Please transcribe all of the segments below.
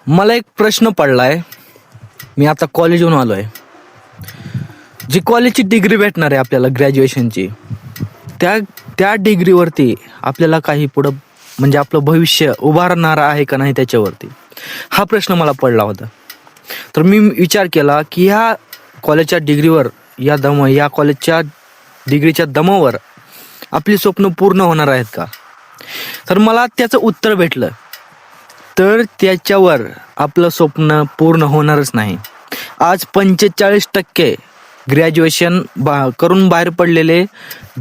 मला एक प्रश्न पडलाय. मी आता कॉलेजहून आलोय. जी कॉलेजची डिग्री भेटणार आहे आपल्याला ग्रॅज्युएशनची, त्या त्या डिग्रीवरती आपल्याला काही पुढं म्हणजे आपलं भविष्य उभारणार आहे का नाही त्याच्यावरती हा प्रश्न मला पडला होता. तर मी विचार केला की ह्या कॉलेजच्या डिग्रीवर या कॉलेजच्या डिग्रीच्या दमावर आपली स्वप्न पूर्ण होणार आहेत का. तर मला त्याचं उत्तर भेटलं, तर त्याच्यावर आपलं स्वप्न पूर्ण होणारच नाही. आज 45% ग्रॅज्युएशन करून बाहेर पडलेले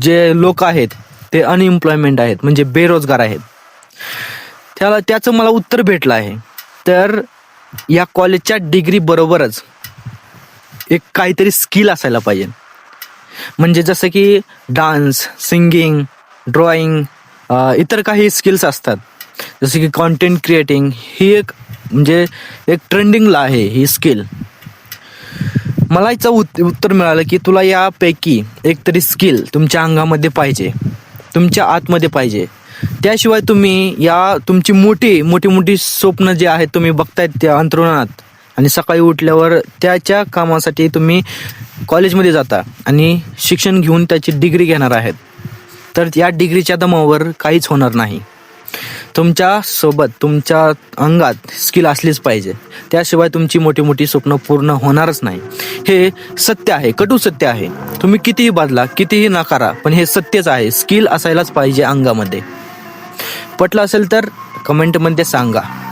जे लोक आहेत ते अनएम्प्लॉयमेंट आहेत, म्हणजे बेरोजगार आहेत. त्याचं मला उत्तर भेटलं आहे. तर या कॉलेजच्या डिग्री बरोबरच एक काहीतरी स्किल असायला पाहिजे. म्हणजे जसं की डान्स, सिंगिंग, ड्रॉइंग, इतर काही स्किल्स असतात. जसं की कॉन्टेंट क्रिएटिंग ही एक म्हणजे एक ट्रेंडिंगला आहे ही स्किल. मला याचं उत्तर मिळालं की तुला यापैकी एकतरी स्किल तुमच्या अंगामध्ये पाहिजे, तुमच्या आतमध्ये पाहिजे. त्याशिवाय तुम्ही तुमची मोठी स्वप्न जे आहेत तुम्ही बघतायत त्या अंतरुणात आणि सकाळी उठल्यावर त्याच्या कामासाठी तुम्ही कॉलेजमध्ये जाता आणि शिक्षण घेऊन त्याची डिग्री घेणार आहेत, तर या डिग्रीच्या दमावर काहीच होणार नाही. तुमच्या अंगात स्किल असलीच पाहिजे, त्याशिवाय तुमची मोठी स्वप्न पूर्ण होणारच नाही. हे सत्य आहे, कटू सत्य आहे. तुम्ही कितीही बदला, कितीही नकारा, पण हे सत्यच आहे. स्किल असायलाच पाहिजे अंगामध्ये. पटलं असेल तर कमेंटमध्ये सांगा.